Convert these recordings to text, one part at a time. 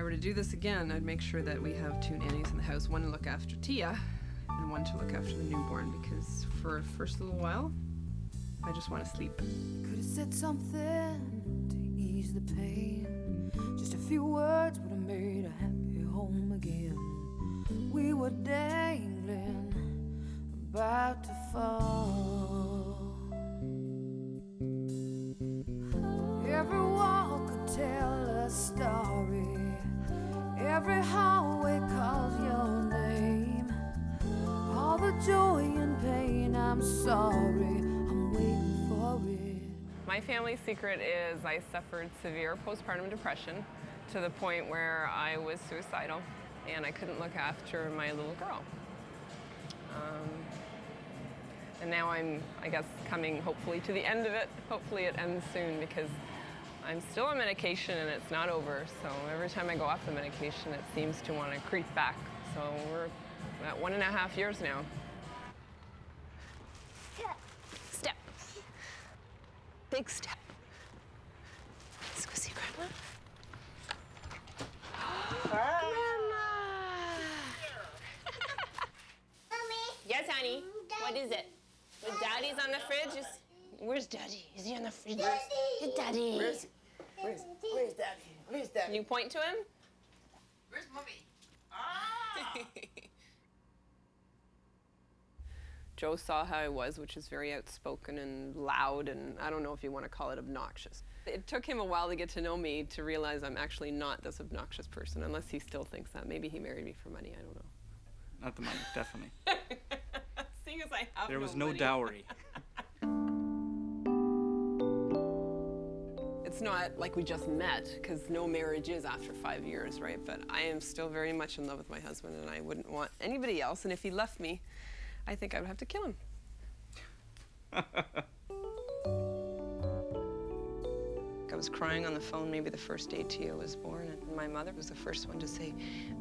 were to do this again, I'd make sure that we have 2 nannies in the house, one to look after Tia and one to look after the newborn, because for the first little while, I just want to sleep. Could have said something to ease the pain. Just a few words would have made a happy home again. We were dangling, about to fall. Every wall could tell a story. Every hallway calls your name. All the joy and pain, I'm sorry, I'm waiting for it. My family secret is I suffered severe postpartum depression to the point where I was suicidal and I couldn't look after my little girl. And now I'm, I guess, coming hopefully to the end of it. Hopefully it ends soon because I'm still on medication and it's not over. So every time I go off the medication, it seems to want to creep back. So we're at 1.5 years now. Step. Big step. Let's go see Grandma. Grandma! Mommy. Yes, honey. Daddy. What is it? The daddy's on the fridge? Where's daddy? Is he on the fridge? Daddy. Where's daddy? Where's daddy? Where's daddy? You point to him? Where's mommy? Ah! Joe saw how I was, which is very outspoken and loud, and I don't know if you want to call it obnoxious. It took him a while to get to know me to realize I'm actually not this obnoxious person, unless he still thinks that. Maybe he married me for money, I don't know. Not the money, definitely. Seeing as I have There was no no money. dowry. It's not like we just met, because no marriage is after 5 years, right? But I am still very much in love with my husband, and I wouldn't want anybody else, and if he left me, I think I would have to kill him. I was crying on the phone maybe the first day Tia was born, and my mother was the first one to say,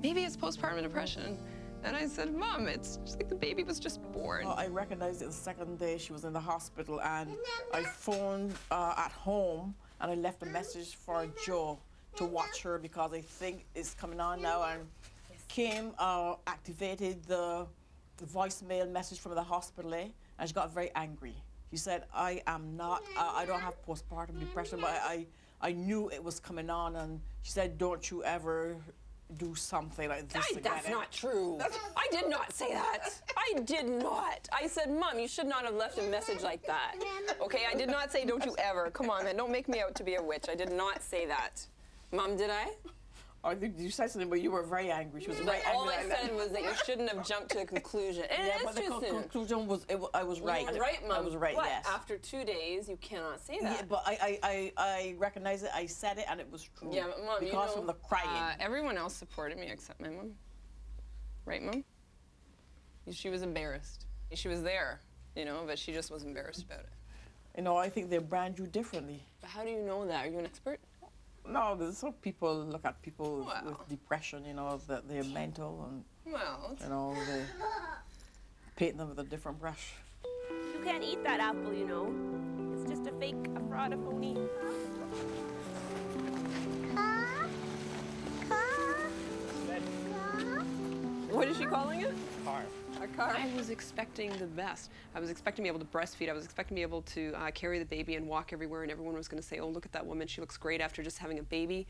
maybe it's postpartum depression. And I said, Mom, it's just like the baby was just born. I recognized it the second day she was in the hospital, and I phoned at home, and I left a message for Joe to watch her because I think it's coming on now, and came, activated the voicemail message from the hospital, and she got very angry. She said, I am not, I don't have postpartum depression, but I knew it was coming on, and she said, don't you ever do something like this again. That's not true. I did not say that. I did not. I said, Mom, you should not have left a message like that. Okay, I did not say don't you ever. Come on, man, don't make me out to be a witch. I did not say that. Mom, did I? I think you said something, but you were very angry. She was very angry. All I said was that you shouldn't have jumped to a conclusion. And yeah, it but is the too soon. conclusion was, I was right. You were right, Mom. I was right, but yes. after 2 days, you cannot say that. Yeah, but I recognize it. I said it, and it was true. Yeah, but Mom, because you know, of the crying. Everyone else supported me except my mom. Right, Mom? She was embarrassed. She was there, you know, but she just was embarrassed about it. You know, I think they brand you differently. But how do you know that? Are you an expert? No, there's some people look at people with depression, you know, that they're mental, and you know, they paint them with a different brush. You can't eat that apple, you know. It's just a fake, a fraud, a phony. What is she calling it? Car. A car. I was expecting the best. I was expecting to be able to breastfeed. I was expecting to be able to carry the baby and walk everywhere, and everyone was going to say, oh, look at that woman. She looks great after just having a baby.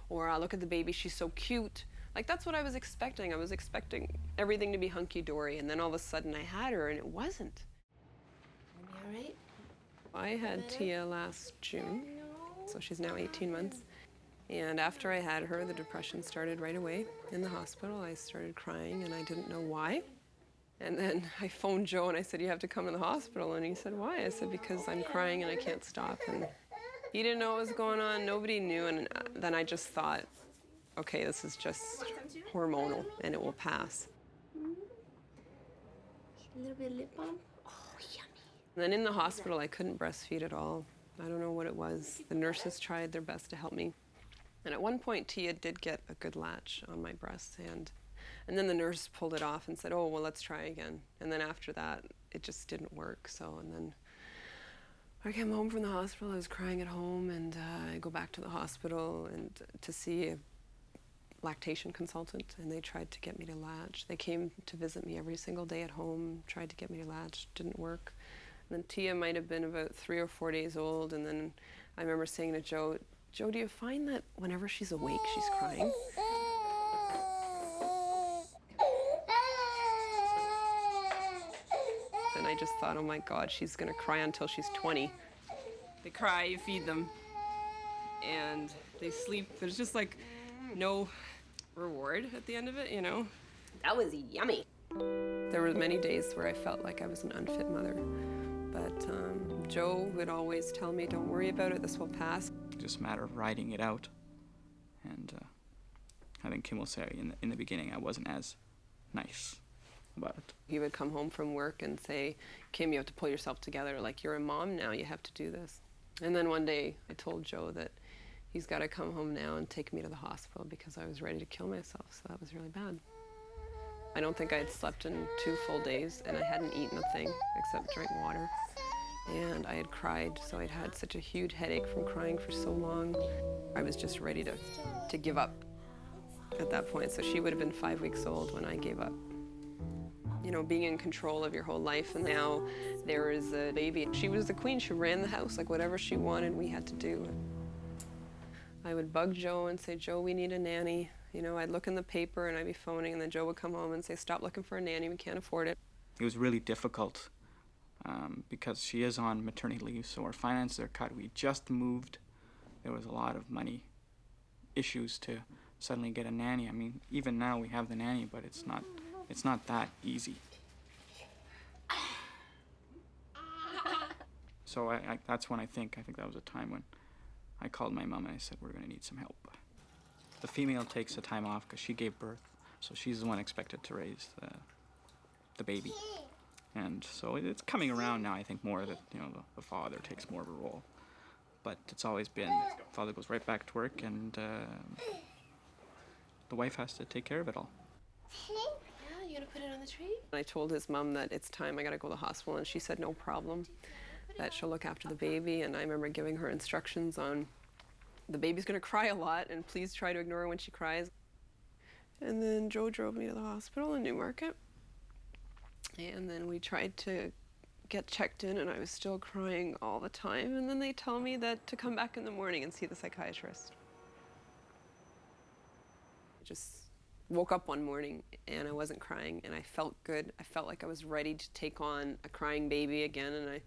Or look at the baby. She's so cute. Like, that's what I was expecting. I was expecting everything to be hunky-dory, and then all of a sudden I had her, and it wasn't. All right? I had Tia last June, so she's now 18 months. And after I had her, the depression started right away in the hospital. I started crying, and I didn't know why. And then I phoned Joe, and I said, you have to come to the hospital. And he said, why? I said, because I'm crying, and I can't stop. And he didn't know what was going on. Nobody knew. And then I just thought, okay, this is just hormonal, and it will pass. A little bit of lip balm. Oh, yummy. And then in the hospital, I couldn't breastfeed at all. I don't know what it was. The nurses tried their best to help me. And at one point, Tia did get a good latch on my breast, and then the nurse pulled it off and said, oh, well, let's try again. And then after that, it just didn't work. So, and then I came home from the hospital. I was crying at home, and I go back to the hospital and to see lactation consultant, and they tried to get me to latch. They came to visit me every single day at home, tried to get me to latch, didn't work. And then Tia might have been about 3 or 4 days old, and then I remember saying to Joe, "Joe, do you find that whenever she's awake, she's crying?" And I just thought, oh my God, she's gonna cry until she's 20. They cry, you feed them, and they sleep. There's just like no reward at the end of it, you know? That was yummy. There were many days where I felt like I was an unfit mother, but Joe would always tell me, don't worry about it, this will pass. Just a matter of riding it out. And I think Kim will say in the beginning I wasn't as nice about it. He would come home from work and say, Kim, you have to pull yourself together. Like, you're a mom now, you have to do this. And then one day I told Joe that he's got to come home now and take me to the hospital because I was ready to kill myself, so that was really bad. I don't think I had slept in 2 full days, and I hadn't eaten a thing except drink water. And I had cried, so I'd had such a huge headache from crying for so long. I was just ready to give up at that point. So she would have been 5 weeks old when I gave up. You know, being in control of your whole life, and now there is a baby. She was the queen, she ran the house, like whatever she wanted, we had to do. I would bug Joe and say, Joe, we need a nanny. You know, I'd look in the paper and I'd be phoning, and then Joe would come home and say, stop looking for a nanny, we can't afford it. It was really difficult because she is on maternity leave, so our finances are cut. We just moved. There was a lot of money issues to suddenly get a nanny. I mean, even now we have the nanny, but it's not that easy. So that's when I think that was a time when I called my mom and I said, we're going to need some help. The female takes the time off because she gave birth, so she's the one expected to raise the baby. And so it's coming around now, I think, more that, you know, the father takes more of a role. But it's always been, father goes right back to work, and the wife has to take care of it all. Yeah, you gonna put it on the tree? I told his mom that it's time, I gotta go to the hospital, and she said no problem, that she'll look after the baby. And I remember giving her instructions on, the baby's gonna cry a lot, and please try to ignore her when she cries. And then Joe drove me to the hospital in Newmarket, and then we tried to get checked in, and I was still crying all the time. And then they tell me that to come back in the morning and see the psychiatrist. I just woke up one morning and I wasn't crying, and I felt good. I felt like I was ready to take on a crying baby again, and I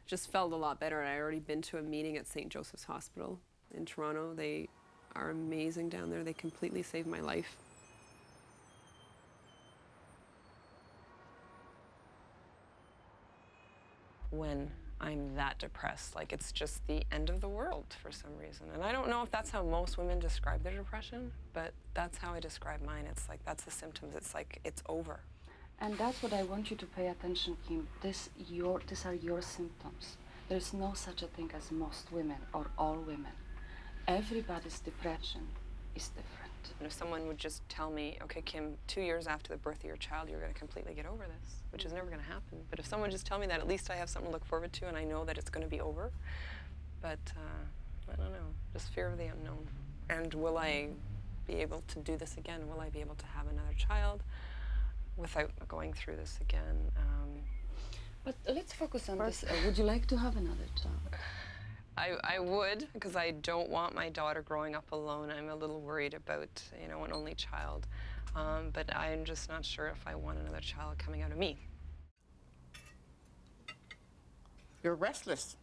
just felt a lot better. I had already been to a meeting at St. Joseph's Hospital in Toronto. They are amazing down there. They completely saved my life. When I'm that depressed, like it's just the end of the world for some reason. And I don't know if that's how most women describe their depression, but that's how I describe mine. It's like, that's the symptoms. It's like, it's over. And that's what I want you to pay attention, Kim. These are your symptoms. There's no such a thing as most women or all women. Everybody's depression is different. And if someone would just tell me, okay, Kim, 2 years after the birth of your child, you're going to completely get over this, which is never going to happen. But if someone just tell me that, at least I have something to look forward to, and I know that it's going to be over. But I don't know, just fear of the unknown. And will I be able to do this again? Will I be able to have another child without going through this again? But let's focus on this. Would you like to have another child? I would, because I don't want my daughter growing up alone. I'm a little worried about, you know, an only child. But I'm just not sure if I want another child coming out of me. You're restless.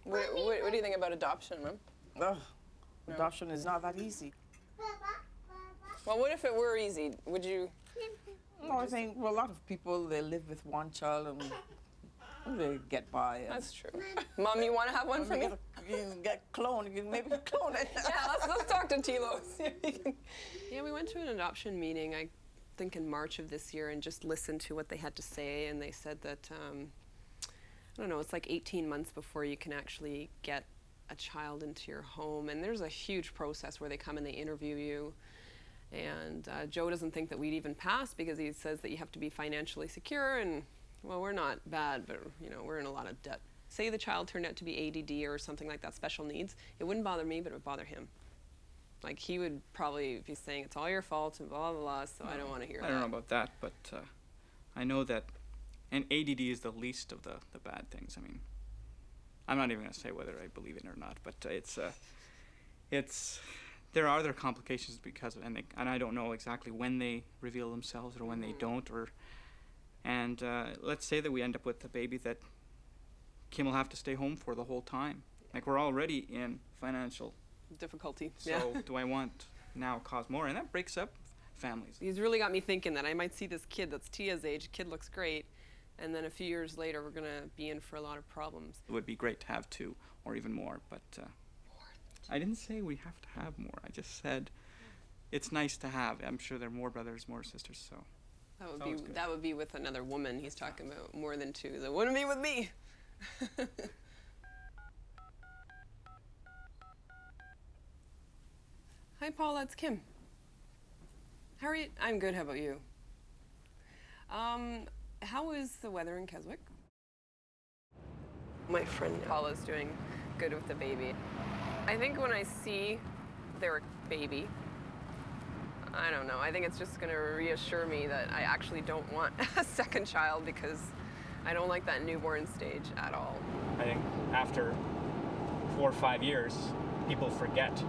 What do you think about adoption, Mom? Ugh, No. adoption is not that easy. Well, what if it were easy? Would you? No, I think, well, a lot of people, they live with one child and they get by. And That's true. Mom, you want to have one for me? you can get cloned, you can maybe clone it. Yeah, let's talk to Tilo. Yeah, we went to an adoption meeting, I think in March of this year, and just listened to what they had to say. And they said that, I don't know, it's like 18 months before you can actually get a child into your home. And there's a huge process where they come and they interview you. And Joe doesn't think that we'd even pass because he says that you have to be financially secure. And well, we're not bad, but you know, we're in a lot of debt. Say the child turned out to be ADD or something like that, special needs. It wouldn't bother me, but it would bother him. Like, he would probably be saying it's all your fault and blah, blah, blah, so I don't want to hear that. I don't know about that, but I know that, and ADD is the least of the bad things. I mean, I'm not even going to say whether I believe it or not, but there are other complications because of, and I don't know exactly when they reveal themselves or when they don't, and let's say that we end up with a baby that Kim will have to stay home for the whole time. Like, we're already in financial Difficulty. so do I want now cause more? And that breaks up families. He's really got me thinking that I might see this kid that's Tia's age, kid looks great, and then a few years later we're gonna be in for a lot of problems. It would be great to have 2 or even more, but I didn't say we have to have more. I just said it's nice to have. I'm sure there are more brothers, more sisters, so. That would be with another woman he's talking about, more than 2. That wouldn't be with me. Hi, Paula, it's Kim. How are you? I'm good, how about you? How is the weather in Keswick? My friend Paula's doing good with the baby. I think when I see their baby, I don't know, I think it's just gonna reassure me that I actually don't want a second child, because I don't like that newborn stage at all. I think after 4 or 5 years, people forget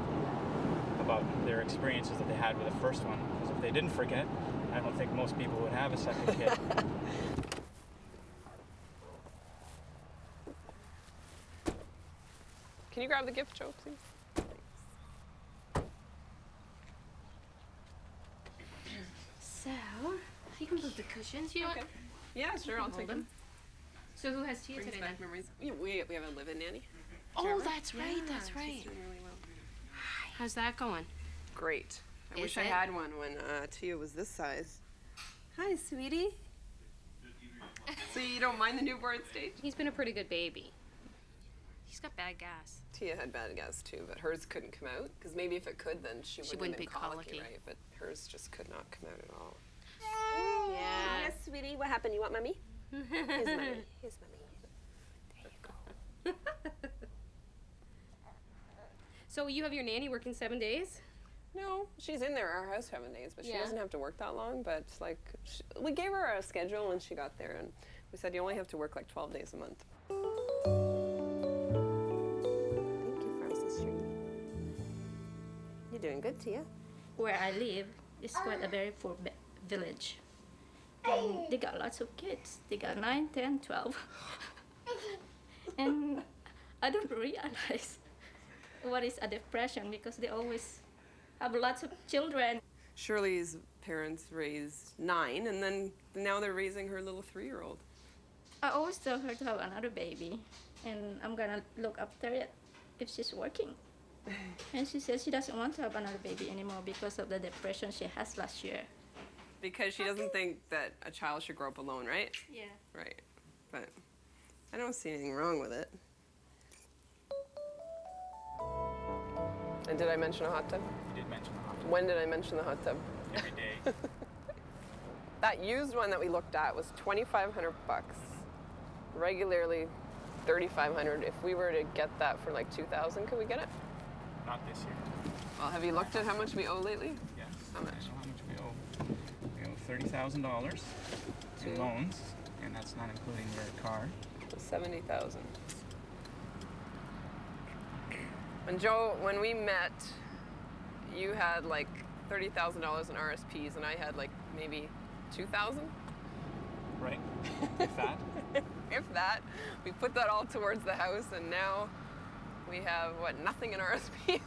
about their experiences that they had with the first one. Because if they didn't forget, I don't think most people would have a second kid. Can you grab the gift, Joe, please? So, you can move the cushions. You Okay. Yeah, sure, I'll take them. So who has Tia Brings today back then? memories. We have a live-in nanny. Oh, Trevor? that's right. Yeah, That's right. She's doing really well. How's that going? Great. I Is wish I it? had one when Tia was this size. Hi, sweetie. So you don't mind the newborn stage? He's been a pretty good baby. He's got bad gas. Tia had bad gas too, but hers couldn't come out. Because maybe if it could, then she wouldn't have be been colicky, colicky. right? But hers just could not come out at all. Yeah. Yes, sweetie. What happened? You want mommy? Here's mommy. Here's mommy. There you go. So you have your nanny working 7 days? No, she's in there at our house 7 days, but she Yeah. doesn't have to work that long. But like, we gave her a schedule when she got there, and we said you only have to work like 12 days a month. Thank you, Francis Street. You're doing good, Tia. Where I live is quite a very poor village. And they got lots of kids. They got 9, 10, 12. And I don't realize what is a depression because they always have lots of children. Shirley's parents raised 9, and then now they're raising her little 3-year-old. I always tell her to have another baby, and I'm gonna look after it if she's working. And she says she doesn't want to have another baby anymore because of the depression she has last year. Because she doesn't think that a child should grow up alone, right? Yeah. Right. But I don't see anything wrong with it. And did I mention a hot tub? You did mention the hot tub. When did I mention the hot tub? Every day. That used one that we looked at was $2,500. Regularly $3,500. If we were to get that for like $2,000, could we get it? Not this year. Well, have you looked at how much we owe lately? Yes. How much? I know how much we owe. We owe $30,000 in loans, and that's not including your car. 70,000. And Joe, when we met, you had like $30,000 in RSPs, and I had like maybe 2,000. Right. If that. If that, we put that all towards the house, and now we have what? Nothing in RSPs.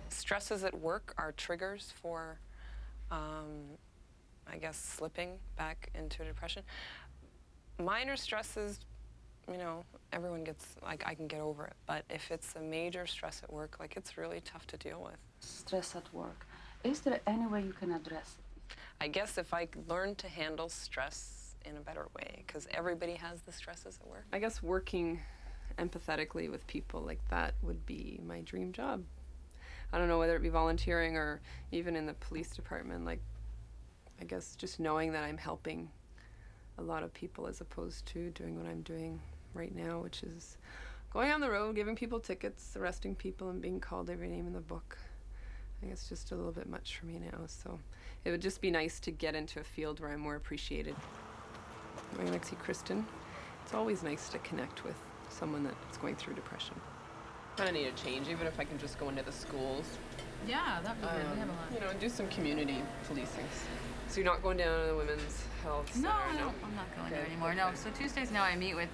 Stresses at work are triggers for, I guess, slipping back into depression. Minor stresses, you know, everyone gets, like, I can get over it. But if it's a major stress at work, like, it's really tough to deal with. Stress at work. Is there any way you can address it? I guess if I could learn to handle stress in a better way, because everybody has the stresses at work. I guess working empathetically with people like that would be my dream job. I don't know whether it be volunteering or even in the police department, like, I guess just knowing that I'm helping a lot of people as opposed to doing what I'm doing right now, which is going on the road, giving people tickets, arresting people, and being called every name in the book. I think it's just a little bit much for me now, so it would just be nice to get into a field where I'm more appreciated. I'm going to see Kristen. It's always nice to connect with someone that's going through depression. Kind of need a change, even if I can just go into the schools. Yeah, that'd be good. We have a lot. You know, and do some community policing. So you're not going down to the women's health center, No, I'm not going there anymore. No, so Tuesdays now I meet with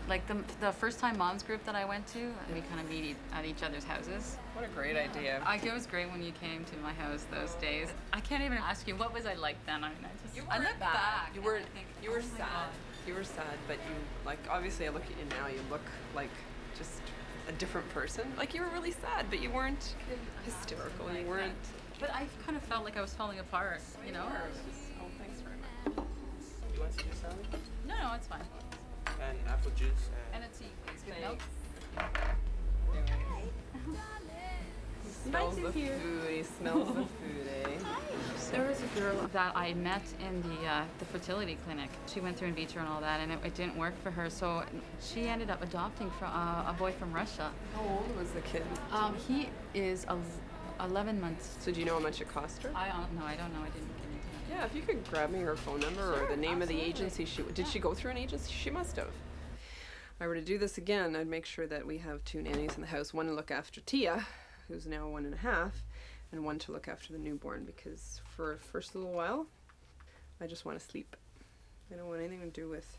like the first time moms group that I went to, and we kind of meet at each other's houses. What a great idea. It was great when you came to my house those days. I can't even ask you, what was I like then? I mean, I look back. You were oh sad. God. You were sad, but you, like, obviously I look at you now, you look like just a different person. Like, you were really sad, but you weren't hysterical. You weren't. But I kind of felt like I was falling apart, you know? Oh, thanks very much. You want to do salad? No, it's fine. And apple juice. And a tea, please, with milk. Smells the food. He smells the food, eh? There was a girl that I met in the fertility clinic. She went through in vitro and all that, and it didn't work for her. So she ended up adopting a boy from Russia. How old was the kid? He is 11 months. So do you know how much it cost her? No, I don't know. I didn't get into that. Yeah, if you could grab me her phone number or the name of the agency did she go through an agency? She must have. If I were to do this again, I'd make sure that we have 2 nannies in the house, one to look after Tia, who's now 1.5, and one to look after the newborn, because for the first little while, I just want to sleep. I don't want anything to do with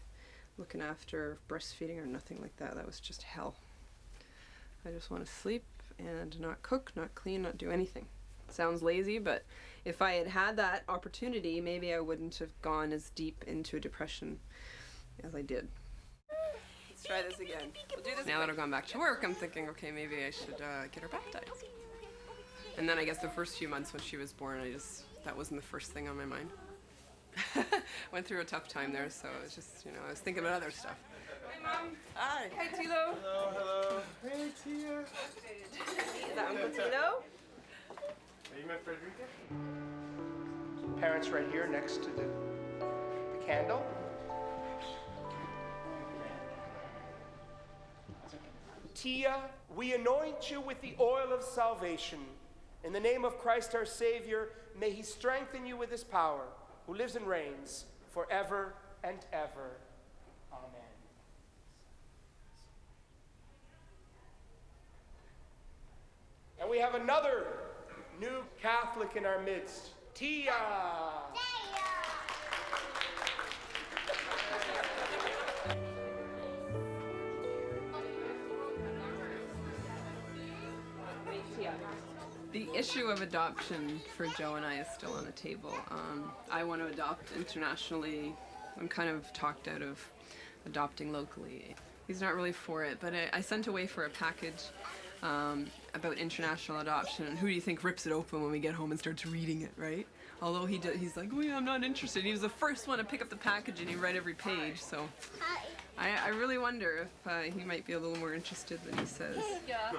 looking after breastfeeding or nothing like that. That was just hell. I just want to sleep and not cook, not clean, not do anything. Sounds lazy, but if I had had that opportunity, maybe I wouldn't have gone as deep into a depression as I did. Let's try this again. We'll do this now that I've gone back to work, I'm thinking, okay, maybe I should get her baptized. And then I guess the first few months when she was born, that wasn't the first thing on my mind. Went through a tough time there, so it was just, I was thinking about other stuff. Hi, Mom. Hi. Hi, Tilo. Hello. Hey, Tia. Is that Uncle Tilo? Are you met Frederica? Parents right here next to the candle. Tia, we anoint you with the oil of salvation. In the name of Christ our Savior, may he strengthen you with his power, who lives and reigns forever and ever. Amen. And we have another new Catholic in our midst, Tia. The issue of adoption for Joe and I is still on the table. I want to adopt internationally. I'm kind of talked out of adopting locally. He's not really for it, but I sent away for a package about international adoption, and who do you think rips it open when we get home and starts reading it, right? Although he's like, oh yeah, I'm not interested. He was the first one to pick up the package and he read every page, so I really wonder if he might be a little more interested than he says. Yeah.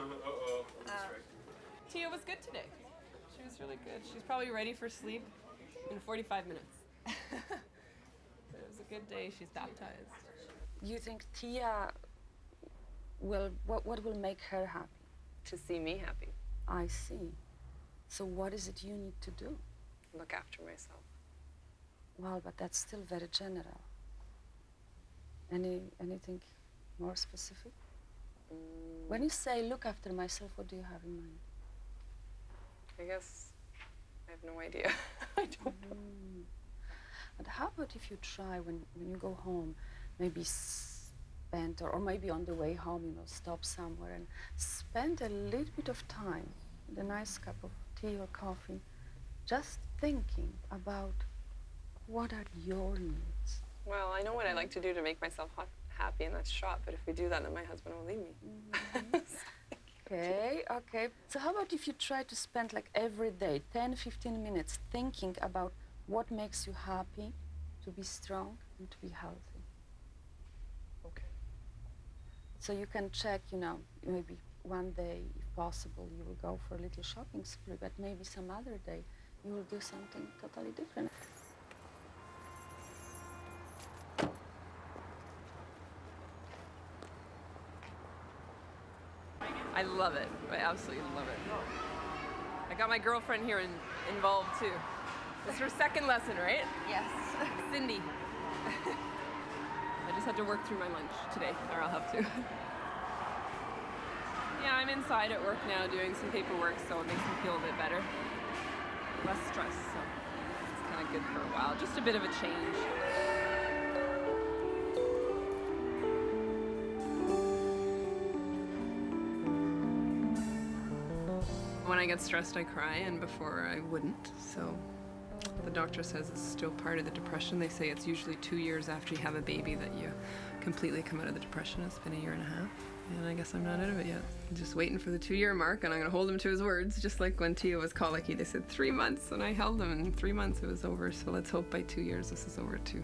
Tia was good today. She was really good. She's probably ready for sleep in 45 minutes. It was a good day. She's baptized. You think Tia what will make her happy? To see me happy. I see. So what is it you need to do? Look after myself. Well, but that's still very general. Anything more specific? When you say look after myself, what do you have in mind? I guess I have no idea. I don't know. But how about if you try when you go home, maybe spend, or maybe on the way home, stop somewhere and spend a little bit of time with a nice cup of tea or coffee, just thinking about what are your needs. Well, I know what I like to do to make myself happy, and that's shop, but if we do that, then my husband will leave me. Okay. So how about if you try to spend like every day, 10, 15 minutes thinking about what makes you happy, to be strong and to be healthy. Okay. So you can check, maybe one day, if possible, you will go for a little shopping spree, but maybe some other day you will do something totally different. I love it. I absolutely love it. I got my girlfriend here involved too. It's her second lesson, right? Yes. Cindy. I just had to work through my lunch today, or I'll have to. Yeah, I'm inside at work now doing some paperwork, so it makes me feel a bit better. Less stress, so it's kind of good for a while. Just a bit of a change. When I get stressed, I cry, and before I wouldn't, so the doctor says it's still part of the depression. They say it's usually 2 years after you have a baby that you completely come out of the depression. It's been 1.5 years, and I guess I'm not out of it yet. I'm just waiting for the 2-year mark, and I'm gonna hold him to his words, just like when Tia was colicky. They said 3 months, and I held him, and in 3 months it was over, so let's hope by 2 years this is over too.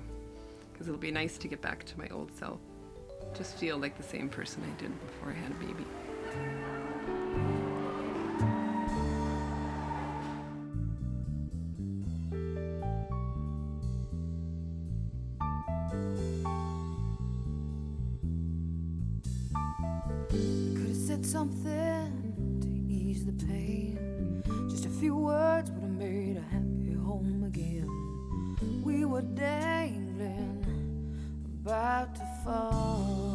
Because it'll be nice to get back to my old self. Just feel like the same person I did before I had a baby. Something to ease the pain. Just a few words would have made a happy home again. We were dangling, about to fall.